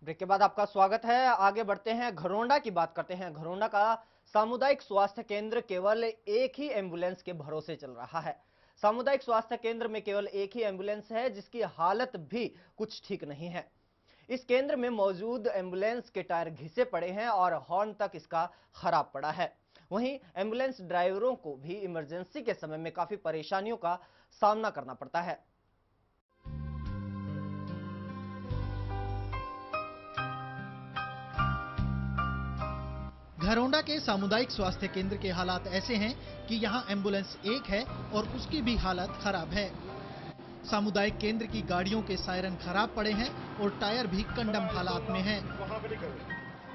Break के बाद आपका स्वागत है। आगे बढ़ते हैं, घरौंडा की बात करते हैं। घरौंडा का सामुदायिक स्वास्थ्य केंद्र केवल एक ही एम्बुलेंस के भरोसे चल रहा है। सामुदायिक स्वास्थ्य केंद्र में केवल एक ही एम्बुलेंस है, जिसकी हालत भी कुछ ठीक नहीं है। इस केंद्र में मौजूद एम्बुलेंस के टायर घिसे पड़े हैं और हॉर्न तक इसका खराब पड़ा है। वहीं एम्बुलेंस ड्राइवरों को भी इमरजेंसी के समय में काफी परेशानियों का सामना करना पड़ता है। घरौंडा के सामुदायिक स्वास्थ्य केंद्र के हालात ऐसे हैं कि यहां एम्बुलेंस एक है और उसकी भी हालत खराब है। सामुदायिक केंद्र की गाड़ियों के सायरन खराब पड़े हैं और टायर भी कंडम हालात में हैं।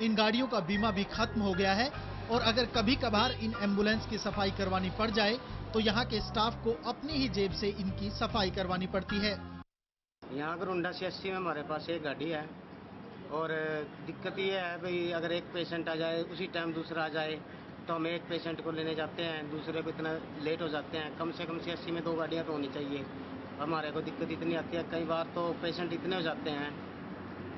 इन गाड़ियों का बीमा भी खत्म हो गया है और अगर कभी कभार इन एम्बुलेंस की सफाई करवानी पड़ जाए तो यहाँ के स्टाफ को अपनी ही जेब से इनकी सफाई करवानी पड़ती है। यहाँ घरौंडा CSC में हमारे पास एक गाड़ी है और दिक्कत ये है भाई, अगर एक पेशेंट आ जाए उसी टाइम दूसरा आ जाए तो हम एक पेशेंट को लेने जाते हैं, दूसरे को इतना लेट हो जाते हैं। कम से कम CSC में 2 गाड़ियाँ तो होनी चाहिए। हमारे को दिक्कत इतनी आती है, कई बार तो पेशेंट इतने हो जाते हैं,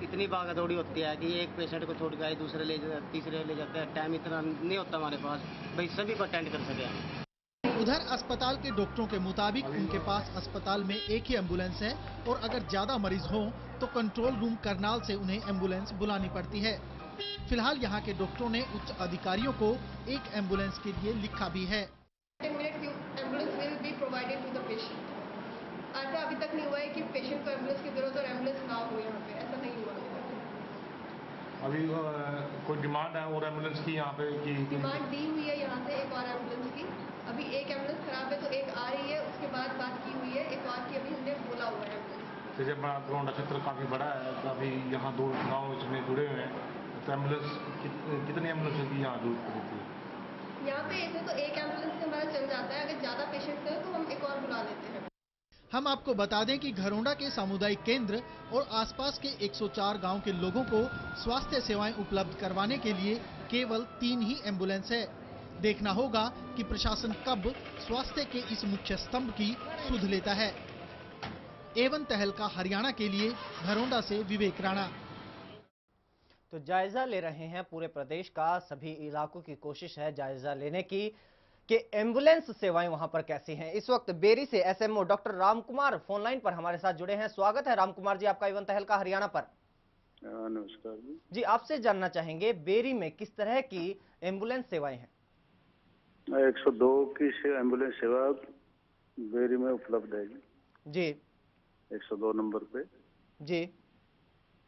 इतनी भागा दौड़ी होती है कि एक पेशेंट को छोड़ के दूसरे ले जाते, तीसरे ले जाते हैं। टाइम इतना नहीं होता हमारे पास भाई सभी को अटेंड कर सके। उधर अस्पताल के डॉक्टरों के मुताबिक उनके पास अस्पताल में एक ही एम्बुलेंस है और अगर ज्यादा मरीज हों तो कंट्रोल रूम करनाल से उन्हें एम्बुलेंस बुलानी पड़ती है। फिलहाल यहाँ के डॉक्टरों ने उच्च अधिकारियों को एक एम्बुलेंस के लिए लिखा भी है। ऐसा अभी तक नहीं हुआ है कि पेशेंट को एम्बुलेंस की जरूरत और एम्बुलेंस ना हो, यहाँ पे ऐसा नहीं हुआ। अभी कोई डिमांड है और एम्बुलेंस की यहाँ पे की डिमांड दी हुई है यहाँ से एक और एम्बुलेंस की। अभी एक एम्बुलेंस खराब है तो एक आ रही है, उसके बाद बात की हुई है एक और की, अभी हमने बोला हुआ है। जैसे घरौंडा क्षेत्र काफ़ी बड़ा है, काफ़ी यहाँ 2 गाँव इसमें जुड़े हुए हैं, तो एम्बुलेंस कितनी एम्बुलेंस की यहाँ जरूरत पड़ती है? यहाँ पे ऐसे तो एक एम्बुलेंस से हमारा चल जाता है, अगर ज़्यादा पेशेंट है तो हम एक और बुला लेते हैं। हम आपको बता दें कि घरौंडा के सामुदायिक केंद्र और आसपास के 104 गांव के लोगों को स्वास्थ्य सेवाएं उपलब्ध करवाने के लिए केवल 3 ही एम्बुलेंस है। देखना होगा कि प्रशासन कब स्वास्थ्य के इस मुख्य स्तंभ की सुध लेता है। एवन तहलका हरियाणा के लिए घरौंडा से विवेक राणा। तो जायजा ले रहे हैं पूरे प्रदेश का, सभी इलाकों की कोशिश है जायजा लेने की कि एम्बुलेंस सेवाएं वहां पर कैसी हैं। इस वक्त बेरी से SMO doctor Ramkumar phone line पर हमारे साथ जुड़े हैं। स्वागत है रामकुमार जी आपका एवन तहलका हरियाणा पर। नमस्कार जी, आपसे जानना चाहेंगे बेरी में किस तरह की एम्बुलेंस सेवाएं हैं? 102 की एम्बुलेंस सेवा बेरी में उपलब्ध है जी। 102 नंबर पे जी।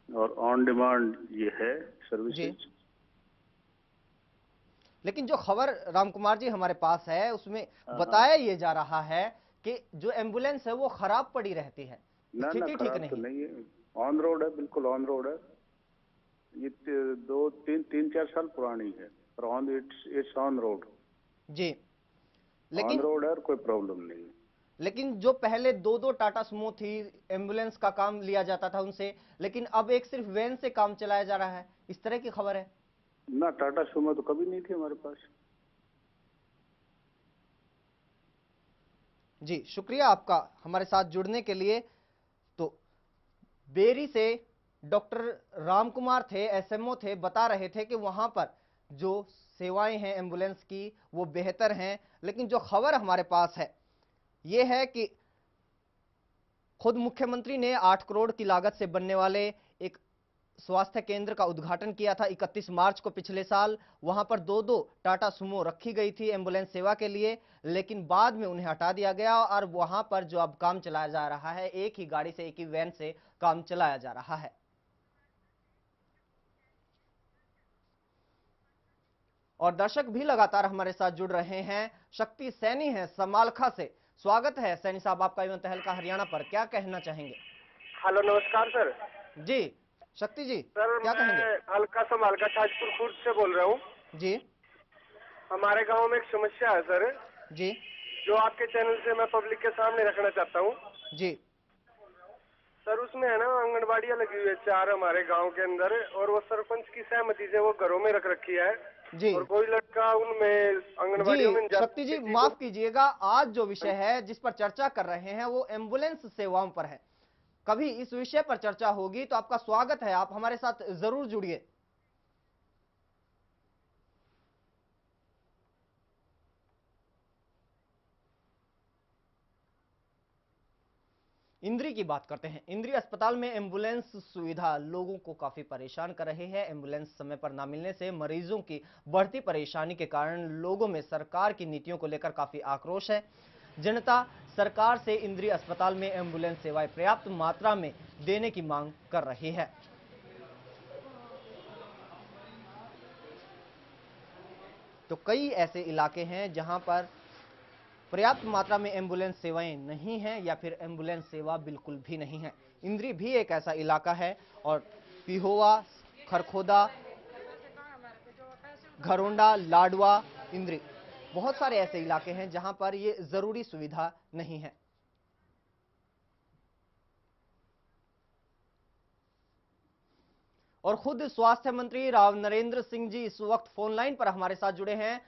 और ऑन डिमांड ये है सर्विसेज। लेकिन जो खबर रामकुमार जी हमारे पास है उसमें बताया ये जा रहा है कि जो एम्बुलेंस है वो खराब पड़ी रहती है, स्थिति ठीक नहीं, तो नहीं है, ऑन रोड है, बिल्कुल ऑन रोड है। ये 3-4 साल पुरानी है और ऑन इट्स ऑन रोड जी। लेकिन ऑन रोड है और कोई प्रॉब्लम नहीं है। लेकिन जो पहले 2-2 टाटा सुमो थी, एम्बुलेंस का काम लिया जाता था उनसे, लेकिन अब एक सिर्फ वैन से काम चलाया जा रहा है, इस तरह की खबर है ना। टाटा सुमो तो कभी नहीं थी हमारे पास। जी। शुक्रिया आपका हमारे साथ जुड़ने के लिए। तो बेरी से डॉक्टर रामकुमार थे, SMO थे, बता रहे थे कि वहां पर जो सेवाएं हैं एम्बुलेंस की वो बेहतर हैं। लेकिन जो खबर हमारे पास है ये है कि खुद मुख्यमंत्री ने 8 करोड़ की लागत से बनने वाले एक स्वास्थ्य केंद्र का उद्घाटन किया था 31 मार्च को पिछले साल। वहां पर 2-2 टाटा सुमो रखी गई थी एम्बुलेंस सेवा के लिए, लेकिन बाद में उन्हें हटा दिया गया और वहां पर जो अब काम चलाया जा रहा है एक ही गाड़ी से, एक ही वैन से काम चलाया जा रहा है। और दर्शक भी लगातार हमारे साथ जुड़ रहे हैं। शक्ति सैनी है समालखा से। स्वागत है सैनी साहब आपका एवन तहलका हरियाणा पर, क्या कहना चाहेंगे? हेलो, नमस्कार सर। जी शक्ति जी, सर क्या कहेंगे? मैं हल्का समालखा ताजपुर खुर्द से बोल रहा हूँ जी। हमारे गांव में एक समस्या है सर जी। जो आपके चैनल से मैं पब्लिक के सामने रखना चाहता हूँ जी। सर। उसमें है ना, आंगनबाड़ियाँ लगी हुई है 4 हमारे गांव के अंदर, और वो सरपंच की सहमति से वो घरों में रख रखी है जी। और कोई लड़का उनमें आंगनबाड़ियों में शक्ति जी माफ कीजिएगा, आज जो विषय है जिस पर चर्चा कर रहे हैं वो एम्बुलेंस सेवाओं पर है। कभी इस विषय पर चर्चा होगी तो आपका स्वागत है, आप हमारे साथ जरूर जुड़िए। इंद्री की बात करते हैं। इंद्री अस्पताल में एम्बुलेंस सुविधा लोगों को काफी परेशान कर रही है। एम्बुलेंस समय पर न मिलने से मरीजों की बढ़ती परेशानी के कारण लोगों में सरकार की नीतियों को लेकर काफी आक्रोश है। जनता सरकार से इंद्री अस्पताल में एम्बुलेंस सेवाएं पर्याप्त मात्रा में देने की मांग कर रही है। तो कई ऐसे इलाके हैं जहां पर पर्याप्त मात्रा में एम्बुलेंस सेवाएं नहीं हैं या फिर एम्बुलेंस सेवा बिल्कुल भी नहीं है। इंद्री भी एक ऐसा इलाका है और पिहोवा, खरखोदा, घरोंडा, लाडवा, इंद्री, बहुत सारे ऐसे इलाके हैं जहां पर ये जरूरी सुविधा नहीं है। और खुद स्वास्थ्य मंत्री राव नरेंद्र सिंह जी इस वक्त फोन लाइन पर हमारे साथ जुड़े हैं।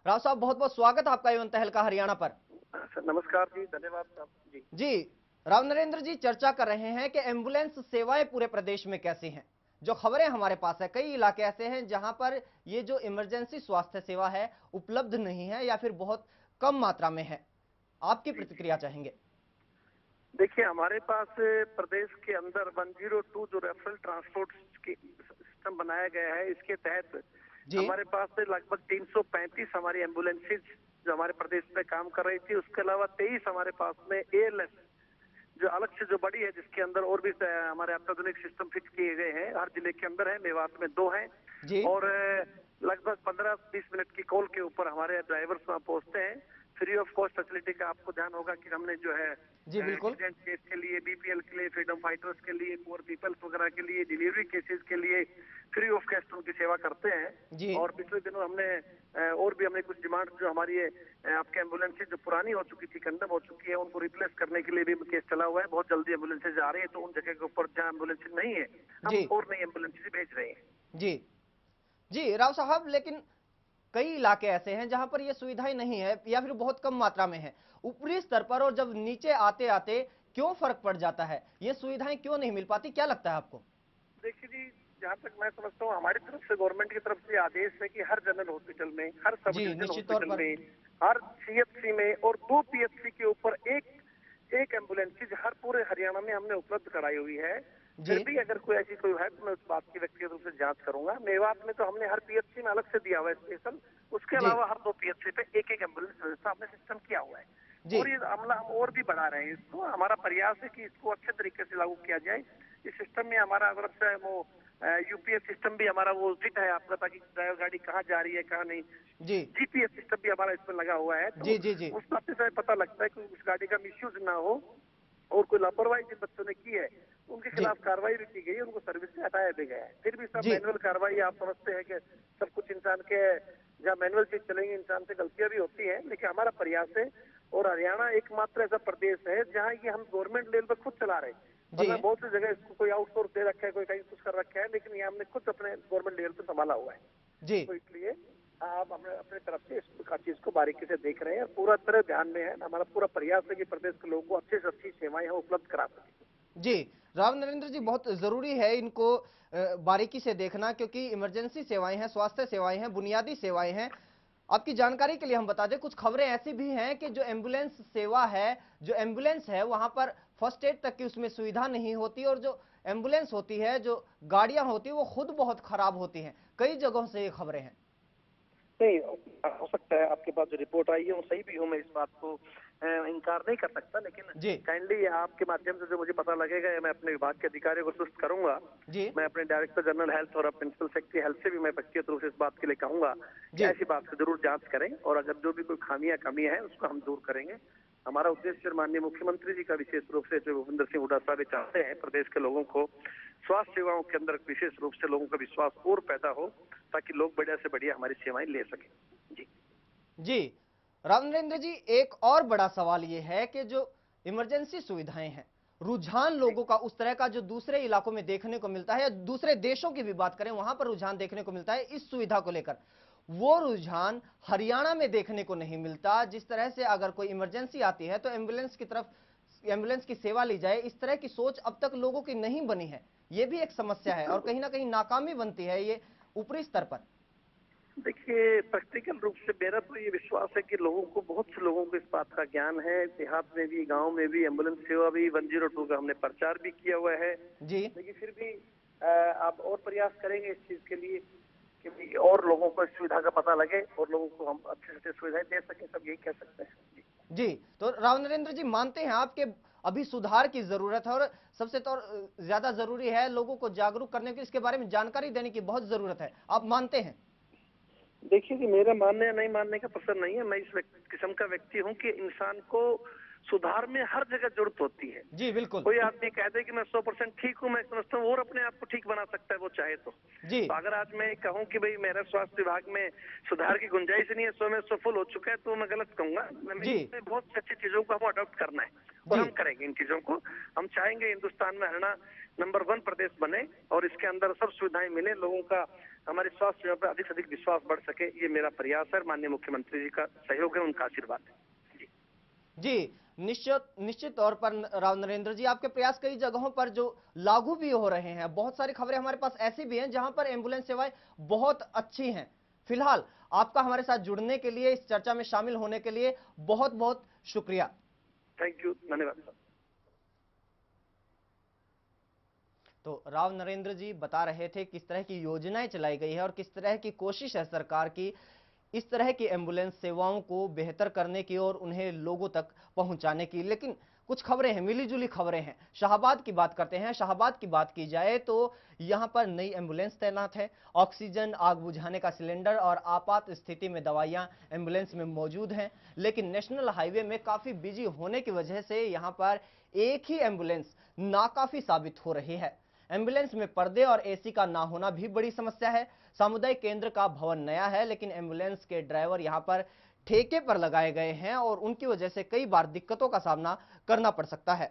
राव साहब, बहुत बहुत स्वागत आपका एवं तहलका हरियाणा पर। सर नमस्कार जी, धन्यवाद साहब जी, राव नरेंद्र जी चर्चा कर रहे हैं कि एम्बुलेंस सेवाएं पूरे प्रदेश में कैसी हैं। जो खबरें हमारे पास है, कई इलाके ऐसे हैं जहां पर ये जो इमरजेंसी स्वास्थ्य सेवा है उपलब्ध नहीं है या फिर बहुत कम मात्रा में है। आपकी प्रतिक्रिया चाहेंगे। देखिए, हमारे पास प्रदेश के अंदर 102 जो रेफरल ट्रांसपोर्ट सिस्टम बनाया गया है, इसके तहत हमारे पास लगभग 335 हमारी एम्बुलेंसेज जो हमारे प्रदेश में काम कर रही थी। उसके अलावा 23 हमारे पास में एएलएस जो अलग से जो बड़ी है, जिसके अंदर और भी हमारे अत्याधुनिक सिस्टम फिक्स किए गए हैं। हर जिले के अंदर है, मेवात में 2 हैं और लगभग 15-20 मिनट की कॉल के ऊपर हमारे ड्राइवर्स वहाँ पहुंचते हैं। फ्री ऑफ कॉस्ट फैसिलिटी का आपको ध्यान होगा कि हमने जो है एक्सीडेंट केस के लिए, बीपीएल के लिए, फ्रीडम फाइटर्स के लिए, पुअर पीपल्स वगैरह के लिए, डिलीवरी केसेस के लिए फ्री ऑफ कॉस्ट उनकी सेवा करते हैं। और पिछले दिनों हमने कुछ डिमांड जो हमारी आपके एम्बुलेंसेज जो पुरानी हो चुकी थी, कंडम हो चुकी है, उनको रिप्लेस करने के लिए भी केस चला हुआ है। बहुत जल्दी एम्बुलेंसेज आ रही है, तो उन जगह के ऊपर जहाँ एम्बुलेंसेज नहीं है हम और नई एम्बुलेंसेज भेज रहे हैं। जी राव साहब, लेकिन कई इलाके ऐसे हैं जहां पर ये सुविधाएं नहीं है या फिर बहुत कम मात्रा में है। ऊपरी स्तर पर और जब नीचे आते आते क्यों फर्क पड़ जाता है, ये सुविधाएं क्यों नहीं मिल पाती, क्या लगता है आपको? देखिए जी, जहाँ तक मैं समझता हूँ हमारी तरफ से, गवर्नमेंट की तरफ से आदेश है कि हर जनरल हॉस्पिटल में, हर सब डिविजन हॉस्पिटल में, हर सीएचसी में और 2 पीएचसी के ऊपर एक एम्बुलेंस हर पूरे हरियाणा में हमने उपलब्ध कराई हुई है। फिर भी अगर कोई ऐसी कोई है तो मैं उस बात की व्यक्तिगत रूप से जांच करूंगा। मेवात में तो हमने हर पीएचसी में अलग से दिया हुआ है स्पेशल, उसके अलावा हर 2 पीएचसी पे एक एम्बुलेंस व्यवस्था हमने सिस्टम किया हुआ है। और ये अमला हम और भी बढ़ा रहे हैं इसको। हमारा प्रयास है कि इसको अच्छे तरीके से लागू किया जाए। इस सिस्टम में हमारा तरफ से वो यूपीएस सिस्टम भी हमारा वो फिट है आपका, ताकि ड्राइवर गाड़ी कहाँ जा रही है कहाँ नहीं। जीपीएस सिस्टम भी हमारा इसमें लगा हुआ है, तो उस बात से पता लगता है कि उस गाड़ी का मिसयूज ना हो और कोई लापरवाही जिन बच्चों ने की है उनके खिलाफ कार्रवाई भी की गई है, उनको सर्विस से हटाया भी गया है। फिर भी सब मैनुअल कार्रवाई, आप समझते हैं कि सब कुछ इंसान के जहाँ मैनुअल चीज चलेंगे इंसान से गलतियां भी होती है, लेकिन हमारा प्रयास है। और हरियाणा एकमात्र ऐसा प्रदेश है जहाँ ये हम गवर्नमेंट लेवल पर खुद चला रहे हैं। मतलब बहुत सी जगह इसको कोई आउटसोर्स दे रखा है, कोई कहीं कुछ कर रखा है, लेकिन ये हमने खुद अपने गवर्नमेंट लेवल पर संभाला हुआ है। तो इसलिए आप अपने तरफ से इस चीज को बारीकी से देख रहे हैं और पूरा तरह ध्यान में है। हमारा पूरा प्रयास है कि प्रदेश के लोगों को अच्छे से अच्छी सेवाएं उपलब्ध करा सके। जी राव नरेंद्र जी, बहुत जरूरी है इनको बारीकी से देखना, क्योंकि इमरजेंसी सेवाएं हैं, स्वास्थ्य सेवाएं हैं, बुनियादी सेवाएं हैं। आपकी जानकारी के लिए हम बता दें, कुछ खबरें ऐसी भी हैं कि जो एम्बुलेंस सेवा है, जो एम्बुलेंस है वहां पर फर्स्ट एड तक की उसमें सुविधा नहीं होती और जो एम्बुलेंस होती है, जो गाड़ियां होती है, वो खुद बहुत खराब होती हैं। कई जगहों से ये खबरें हैं। नहीं, हो सकता है आपके पास जो रिपोर्ट आई है वो सही भी हो, मैं इस बात को इनकार नहीं कर सकता, लेकिन काइंडली आपके माध्यम से जो मुझे पता लगेगा मैं अपने विभाग के अधिकारियों को सुस्त करूंगा। मैं अपने डायरेक्टर जनरल हेल्थ और प्रिंसिपल सेक्रेटरी हेल्थ से भी मैं व्यक्तिगत रूप से इस बात के लिए कहूंगा कि ऐसी बात को जरूर जांच करें और अगर जो भी कोई कमियां हैं उसको हम दूर करेंगे। हमारा उद्देश्य माननीय मुख्यमंत्री जी का विशेष रूप से, जो भूपेंद्र सिंह हुड्डा साहब चाहते हैं प्रदेश के लोगों को स्वास्थ्य सेवाओं के अंदर विशेष रूप से लोगों का विश्वास और पैदा हो, ताकि लोग बढ़िया से बढ़िया हमारी सेवाएं ले सकें। जी राव नरेंद्र जी, एक और बड़ा सवाल ये है कि जो इमरजेंसी सुविधाएं हैं, रुझान लोगों का उस तरह का जो दूसरे इलाकों में देखने को मिलता है या दूसरे देशों की भी बात करें वहां पर रुझान देखने को मिलता है इस सुविधा को लेकर, वो रुझान हरियाणा में देखने को नहीं मिलता। जिस तरह से अगर कोई इमरजेंसी आती है तो एम्बुलेंस की तरफ एम्बुलेंस की सेवा ली जाए, इस तरह की सोच अब तक लोगों की नहीं बनी है। ये भी एक समस्या है और कहीं ना कहीं नाकामी बनती है ये ऊपरी स्तर पर। देखिए, प्रैक्टिकल रूप से मेरा तो ये विश्वास है कि लोगों को, बहुत से लोगों को इस बात का ज्ञान है। देहात में भी, गांव में भी एम्बुलेंस सेवा भी 102 का हमने प्रचार भी किया हुआ है जी। लेकिन फिर भी आप और प्रयास करेंगे इस चीज के लिए कि और लोगों को इस सुविधा का पता लगे और लोगों को हम अच्छे से सुविधाएं दे सकें, सब यही कह सकते हैं। जी, तो राव नरेंद्र जी, मानते हैं आपके अभी सुधार की जरूरत है और सबसे तो ज्यादा जरूरी है लोगों को जागरूक करने की, इसके बारे में जानकारी देने की बहुत जरूरत है, आप मानते हैं? देखिए कि मेरा मानने या नहीं मानने का प्रश्न नहीं है। मैं इस किस्म का व्यक्ति हूं कि इंसान को सुधार में हर जगह जरूरत होती है। जी बिल्कुल। कोई आदमी कह दे कि मैं 100% ठीक हूं, मैं समझता हूँ और अपने आप को ठीक बना सकता है वो चाहे तो। जी। तो अगर आज मैं कहूं कि भाई मेरा स्वास्थ्य विभाग में सुधार की गुंजाइश नहीं है, 100 में 100 फुल हो चुका है, तो मैं गलत कहूंगा। इसमें बहुत अच्छी चीजों को हमको अडॉप्ट करना है और हम करेंगे इन चीजों को। हम चाहेंगे हिंदुस्तान में हरियाणा नंबर 1 प्रदेश बने और इसके अंदर सब सुविधाएं मिले, लोगों का हमारे स्वास्थ्य सेवा पर अधिक से अधिक विश्वास बढ़ सके। ये मेरा प्रयास है, माननीय मुख्यमंत्री जी का सहयोग है, उनका आशीर्वाद है। जी, निश्चित तौर पर राव नरेंद्र जी, आपके प्रयास कई जगहों पर जो लागू भी हो रहे हैं। बहुत सारी खबरें हमारे पास ऐसी भी हैं जहां पर एम्बुलेंस सेवाएं बहुत अच्छी हैं। फिलहाल आपका हमारे साथ जुड़ने के लिए, इस चर्चा में शामिल होने के लिए बहुत बहुत शुक्रिया। थैंक यू, धन्यवाद। तो राव नरेंद्र जी बता रहे थे किस तरह की योजनाएं चलाई गई है और किस तरह की कोशिश है सरकार की इस तरह की एम्बुलेंस सेवाओं को बेहतर करने की और उन्हें लोगों तक पहुंचाने की। लेकिन कुछ खबरें हैं, मिलीजुली खबरें हैं। शाहाबाद की बात करते हैं। शाहाबाद की बात की जाए तो यहां पर नई एम्बुलेंस तैनात है। ऑक्सीजन, आग बुझाने का सिलेंडर और आपात स्थिति में दवाइयां एम्बुलेंस में मौजूद हैं। लेकिन नेशनल हाईवे में काफी बिजी होने की वजह से यहां पर एक ही एम्बुलेंस नाकाफी साबित हो रही है। एम्बुलेंस में पर्दे और एसी का ना होना भी बड़ी समस्या है। सामुदायिक केंद्र का भवन नया है लेकिन एम्बुलेंस के ड्राइवर यहां पर ठेके पर लगाए गए हैं और उनकी वजह से कई बार दिक्कतों का सामना करना पड़ सकता है।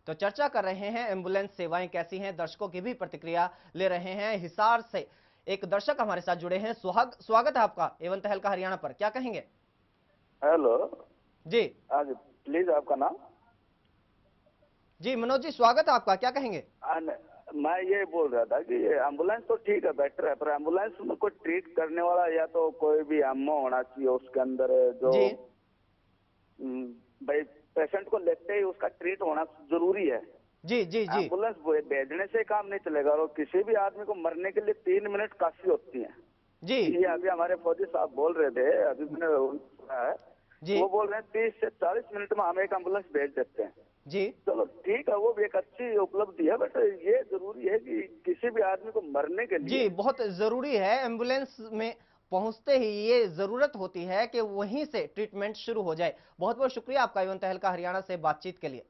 तो चर्चा कर रहे हैं एम्बुलेंस सेवाएं कैसी हैं, दर्शकों की भी प्रतिक्रिया ले रहे हैं। हिसार से एक दर्शक हमारे साथ जुड़े हैं। स्वागत है आपका एवं तहलका हरियाणा पर, क्या कहेंगे? हेलो जी। आज प्लीज आपका नाम? जी मनोज जी, स्वागत है आपका, क्या कहेंगे? मैं ये बोल रहा था कि एम्बुलेंस तो ठीक है, बेटर है, पर एम्बुलेंस में कोई ट्रीट करने वाला या तो कोई भी एमओ होना चाहिए उसके अंदर, जो भाई पेशेंट को लेते ही उसका ट्रीट होना जरूरी है। जी जी जी। एम्बुलेंस भेजने से काम नहीं चलेगा और किसी भी आदमी को मरने के लिए 3 मिनट काफी होती है। जी। ये अभी हमारे फौजी साहब बोल रहे थे, अभी मैंने सुना है, वो बोल रहे हैं 30 से 40 मिनट में हम एक एम्बुलेंस भेज देते हैं। जी चलो ठीक है, वो भी एक अच्छी उपलब्धि है, बट ये जरूरी है कि किसी भी आदमी को मरने के लिए, जी बहुत जरूरी है, एम्बुलेंस में पहुंचते ही ये जरूरत होती है कि वहीं से ट्रीटमेंट शुरू हो जाए। बहुत बहुत शुक्रिया आपका एवं तहलका हरियाणा से बातचीत के लिए।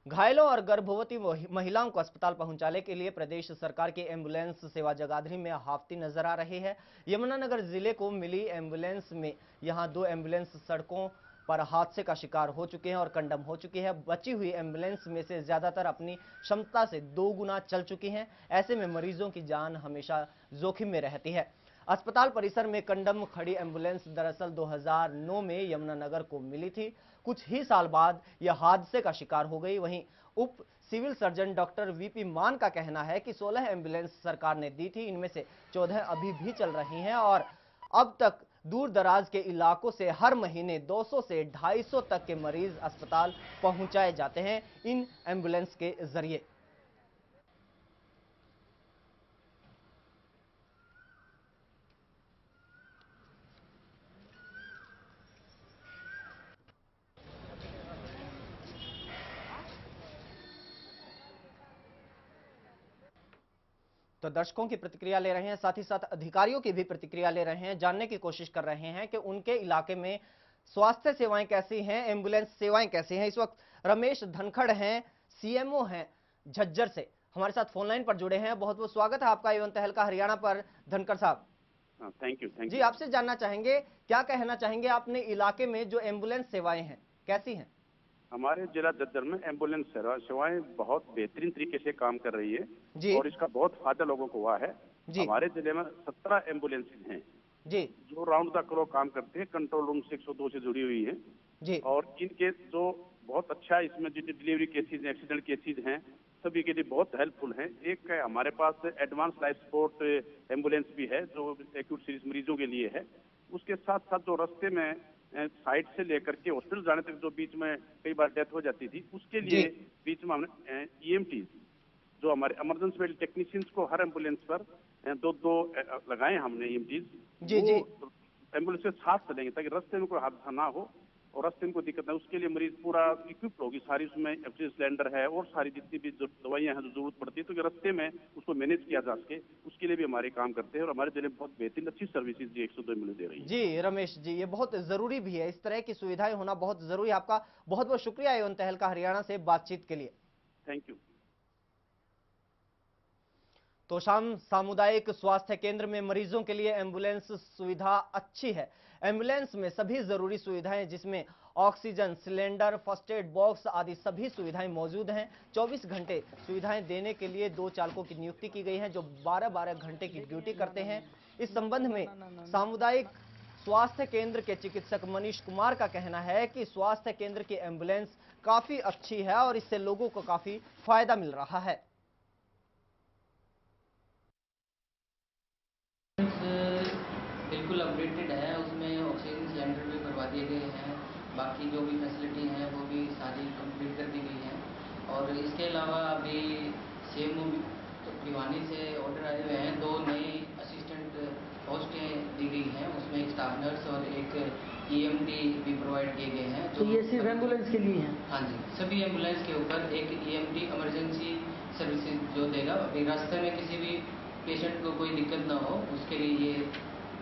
घायलों और गर्भवती महिलाओं को अस्पताल पहुंचाने के लिए प्रदेश सरकार की एम्बुलेंस सेवा जगाधरी में हाफती नजर आ रही है। यमुनानगर जिले को मिली एम्बुलेंस में यहां 2 एम्बुलेंस सड़कों पर हादसे का शिकार हो चुके हैं और कंडम हो चुकी है। बची हुई एम्बुलेंस में से ज्यादातर अपनी क्षमता से 2 गुना चल चुकी हैं। ऐसे में मरीजों की जान हमेशा जोखिम में रहती है। अस्पताल परिसर में कंडम खड़ी एम्बुलेंस दरअसल 2009 में यमुनानगर को मिली थी। कुछ ही साल बाद यह हादसे का शिकार हो गई। वहीं उप सिविल सर्जन डॉक्टर वीपी मान का कहना है कि 16 एम्बुलेंस सरकार ने दी थी, इनमें से 14 अभी भी चल रही हैं और अब तक दूर दराज के इलाकों से हर महीने 200 से 250 तक के मरीज अस्पताल पहुंचाए जाते हैं इन एम्बुलेंस के जरिए। तो दर्शकों की प्रतिक्रिया ले रहे हैं, साथ ही साथ अधिकारियों की भी प्रतिक्रिया ले रहे हैं, जानने की कोशिश कर रहे हैं कि उनके इलाके में स्वास्थ्य सेवाएं कैसी हैं, एम्बुलेंस सेवाएं कैसी हैं। इस वक्त रमेश धनखड़ हैं, सीएमओ हैं झज्जर से, हमारे साथ फोन लाइन पर जुड़े हैं। बहुत बहुत स्वागत है आपका एवं तहलका हरियाणा पर धनखड़ साहब। थैंक यू जी, आपसे जानना चाहेंगे, क्या कहना चाहेंगे अपने इलाके में जो एम्बुलेंस सेवाएं हैं कैसी हैं? हमारे जिला झज्जर में एम्बुलेंस सेवाएं बहुत बेहतरीन तरीके से काम कर रही है जी। और इसका बहुत फायदा लोगों को हुआ है। हमारे जिले में 17 एम्बुलेंस हैं जी, जो राउंड द क्लॉक काम करते हैं, कंट्रोल रूम से 102 से जुड़ी हुई है जी, और इनके जो बहुत अच्छा इसमें जो डिलीवरी केसेज, एक्सीडेंट केसेज हैं, सभी के लिए बहुत हेल्पफुल हैं। एक है हमारे पास एडवांस लाइफ सपोर्ट एम्बुलेंस भी है जो एक्यूट सीरीज मरीजों के लिए है। उसके साथ साथ जो रास्ते में साइट से लेकर के हॉस्पिटल जाने तक जो बीच में कई बार डेथ हो जाती थी, उसके लिए बीच में हमने EMT जो हमारे इमरजेंसी मेडिकल टेक्नीशियंस को हर एम्बुलेंस पर दो लगाए हमने EMTs। जी, जी, एम्बुलेंस के साथ चलेंगे ताकि रास्ते में कोई हादसा ना हो और रास्ते में कोई दिक्कत ना। उसके लिए मरीज पूरा इक्विप होगी, सारी उसमें ऑक्सीजन सिलेंडर है और सारी जितनी भी जो दवाइयां हैं जो जरूरत पड़ती है, तो रास्ते में उसको मैनेज किया जा सके, उसके लिए भी हमारे काम करते हैं और हमारे जिले में बहुत बेहतरीन अच्छी सर्विसेज जी 102 मिल दे रही है। जी रमेश जी, ये बहुत जरूरी भी है, इस तरह की सुविधाएं होना बहुत जरूरी है। आपका बहुत बहुत शुक्रिया एवं तहलका हरियाणा से बातचीत के लिए। Thank you. तो शाम सामुदायिक स्वास्थ्य केंद्र में मरीजों के लिए एम्बुलेंस सुविधा अच्छी है। एम्बुलेंस में सभी जरूरी सुविधाएं जिसमें oxygen cylinder, first aid box आदि सभी सुविधाएं मौजूद हैं। 24 घंटे सुविधाएं देने के लिए 2 चालकों की नियुक्ति की गई है जो 12-12 घंटे की ड्यूटी करते हैं। इस संबंध में सामुदायिक स्वास्थ्य केंद्र के चिकित्सक मनीष कुमार का कहना है कि स्वास्थ्य केंद्र की एम्बुलेंस काफी अच्छी है और इससे लोगों को काफी फायदा मिल रहा है। बिल्कुल अपडेटेड है, उसमें ऑक्सीजन सिलेंडर भी करवा दिए गए हैं, बाकी जो भी फैसिलिटी हैं वो भी सारी कंप्लीट कर दी गई हैं। और इसके अलावा अभी CMO भिवानी से ऑर्डर आए हुए हैं, 2 नए असिस्टेंट पोस्टें दी गई हैं, उसमें एक स्टाफ नर्स और एक EMT भी प्रोवाइड किए गए हैं। तो ये सिर्फ एम्बुलेंस के लिए है? हाँ जी, सभी एम्बुलेंस के ऊपर एक EMT इमरजेंसी सर्विसेज जो देगा, अभी रास्ते में किसी भी पेशेंट को कोई दिक्कत ना हो उसके लिए ये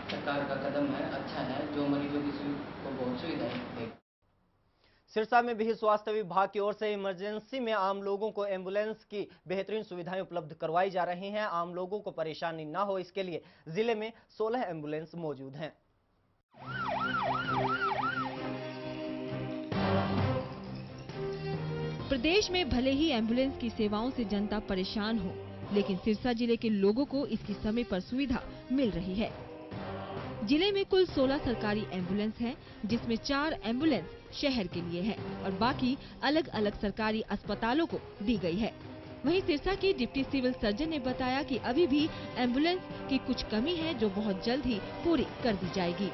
सरकार का कदम है, अच्छा है, जो मरीजों को बहुत सुविधाएं देगा। सिरसा में भी स्वास्थ्य विभाग की ओर से इमरजेंसी में आम लोगों को एम्बुलेंस की बेहतरीन सुविधाएं उपलब्ध करवाई जा रही हैं। आम लोगों को परेशानी ना हो इसके लिए जिले में 16 एम्बुलेंस मौजूद हैं। प्रदेश में भले ही एम्बुलेंस की सेवाओं से जनता परेशान हो, लेकिन सिरसा जिले के लोगों को इसकी समय पर सुविधा मिल रही है। जिले में कुल 16 सरकारी एम्बुलेंस हैं, जिसमें 4 एम्बुलेंस शहर के लिए है और बाकी अलग अलग सरकारी अस्पतालों को दी गई है। वहीं सिरसा की डिप्टी सिविल सर्जन ने बताया कि अभी भी एम्बुलेंस की कुछ कमी है जो बहुत जल्द ही पूरी कर दी जाएगी।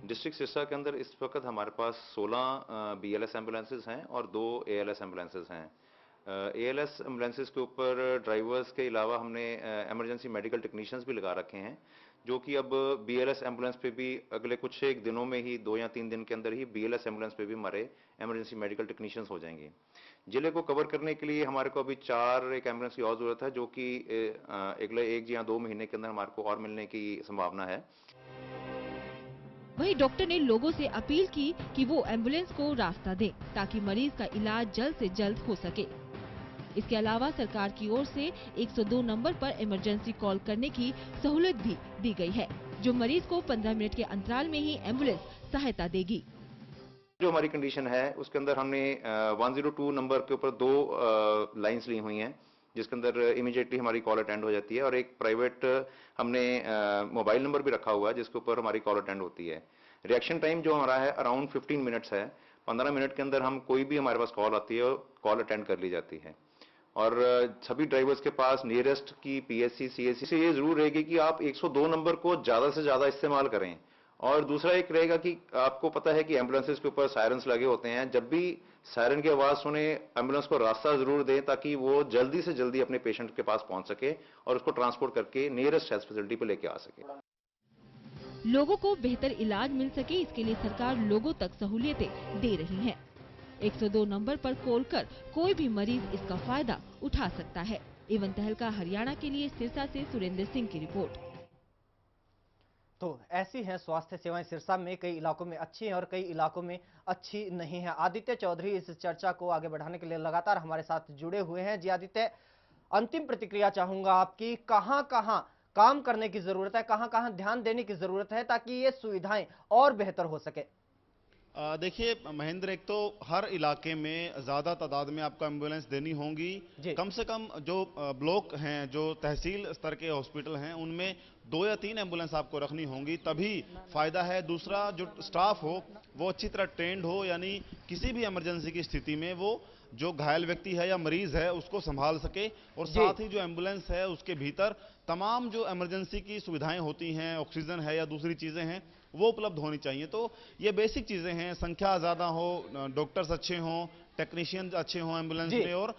डिस्ट्रिक्ट सिरसा के अंदर इस वक्त हमारे पास 16 BLS एम्बुलेंसेज हैं और 2 ALS एम्बुलेंसेज हैं। ALS एम्बुलेंसेज के ऊपर ड्राइवर्स के अलावा हमने इमरजेंसी मेडिकल टेक्नीशियंस भी लगा रखे हैं, जो कि अब BLS एम्बुलेंस पे भी अगले कुछ एक दिनों में ही 2 या 3 दिन के अंदर ही BLS एम्बुलेंस पे भी हमारे इमरजेंसी मेडिकल टेक्नीशियंस हो जाएंगे। जिले को कवर करने के लिए हमारे को अभी 4 एक एम्बुलेंस की और जरूरत है, जो कि अगले 1 या 2 महीने के अंदर हमारे को और मिलने की संभावना है। वहीं डॉक्टर ने लोगों से अपील की कि वो एम्बुलेंस को रास्ता दें ताकि मरीज का इलाज जल्द से जल्द हो सके। इसके अलावा सरकार की ओर से 102 नंबर पर इमरजेंसी कॉल करने की सहूलत भी दी गई है, जो मरीज को 15 मिनट के अंतराल में ही एम्बुलेंस सहायता देगी। जो हमारी कंडीशन है उसके अंदर हमने 102 नंबर के ऊपर 2 लाइंस ली हुई हैं, जिसके अंदर इमीडिएटली हमारी कॉल अटेंड हो जाती है और एक प्राइवेट हमने मोबाइल नंबर भी रखा हुआ है जिसके ऊपर हमारी कॉल अटेंड होती है। रिएक्शन टाइम जो हमारा है अराउंड 15 मिनट्स है। 15 मिनट के अंदर हम कोई भी हमारे पास कॉल आती है कॉल अटेंड कर ली जाती है। और सभी ड्राइवर्स के पास नियरेस्ट की PSC CSC से ये जरूर रहेगी कि आप 102 नंबर को ज्यादा से ज्यादा इस्तेमाल करें। और दूसरा एक रहेगा कि आपको पता है कि एम्बुलेंसेस के ऊपर सायरन्स लगे होते हैं, जब भी सायरन की आवाज सुने एम्बुलेंस को रास्ता जरूर दें ताकि वो जल्दी से जल्दी अपने पेशेंट के पास पहुंच सके और उसको ट्रांसपोर्ट करके नियरेस्ट हेल्थ फैसिलिटी पे लेके आ सके। लोगों को बेहतर इलाज मिल सके, इसके लिए सरकार लोगों तक सहूलियतें दे रही है। 102 नंबर पर कॉल कर कोई भी मरीज इसका फायदा उठा सकता है। एवं तहलका हरियाणा के लिए सिरसा से सुरेंद्र सिंह की रिपोर्ट। तो ऐसी हैं स्वास्थ्य सेवाएं सिरसा में, कई इलाकों में अच्छी हैं और कई इलाकों में अच्छी नहीं है। आदित्य चौधरी इस चर्चा को आगे बढ़ाने के लिए लगातार हमारे साथ जुड़े हुए हैं। जी आदित्य, अंतिम प्रतिक्रिया चाहूंगा आपकी, कहां कहां काम करने की जरूरत है, कहां कहां ध्यान देने की जरूरत है ताकि ये सुविधाएं और बेहतर हो सके? देखिए महेंद्र, एक तो हर इलाके में ज़्यादा तादाद में आपको एम्बुलेंस देनी होंगी। कम से कम जो ब्लॉक हैं, जो तहसील स्तर के हॉस्पिटल हैं, उनमें 2 या 3 एम्बुलेंस आपको रखनी होंगी, तभी फायदा है। दूसरा, जो स्टाफ हो वो अच्छी तरह ट्रेंड हो, यानी किसी भी इमरजेंसी की स्थिति में वो जो घायल व्यक्ति है या मरीज है उसको संभाल सके। और साथ ही जो एम्बुलेंस है उसके भीतर तमाम जो इमरजेंसी की सुविधाएं होती हैं, ऑक्सीजन है या दूसरी चीजें हैं, वो उपलब्ध होनी चाहिए। तो ये बेसिक चीजें हैं, संख्या ज्यादा हो, डॉक्टर्स अच्छे हों, टेक्नीशियन अच्छे हों एम्बुलेंस में, और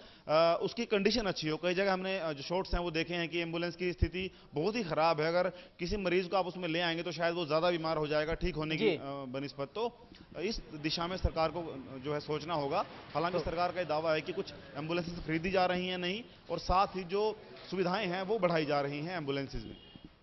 उसकी कंडीशन अच्छी हो। कई जगह हमने जो शॉट्स हैं वो देखे हैं कि एम्बुलेंस की स्थिति बहुत ही खराब है। अगर किसी मरीज को आप उसमें ले आएंगे तो शायद वो ज्यादा बीमार हो जाएगा ठीक होने की बनिस्बत। तो इस दिशा में सरकार को जो है सोचना होगा। हालांकि सरकार का दावा है कि कुछ एम्बुलेंसेज खरीदी जा रही हैं नहीं, और साथ ही जो सुविधाएं हैं वो बढ़ाई जा रही हैं एम्बुलेंसेज में।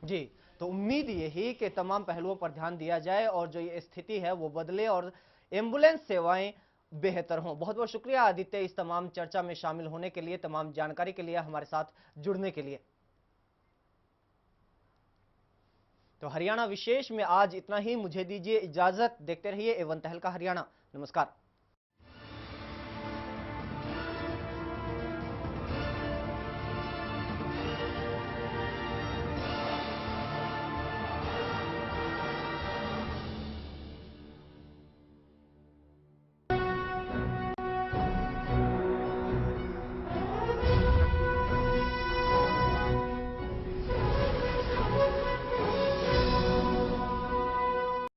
जी, तो उम्मीद यही कि तमाम पहलुओं पर ध्यान दिया जाए और जो ये स्थिति है वो बदले और एम्बुलेंस सेवाएं बेहतर हों। बहुत बहुत शुक्रिया आदित्य, इस तमाम चर्चा में शामिल होने के लिए, तमाम जानकारी के लिए, हमारे साथ जुड़ने के लिए। तो हरियाणा विशेष में आज इतना ही। मुझे दीजिए इजाजत। देखते रहिए एवन तहलका हरियाणा। नमस्कार।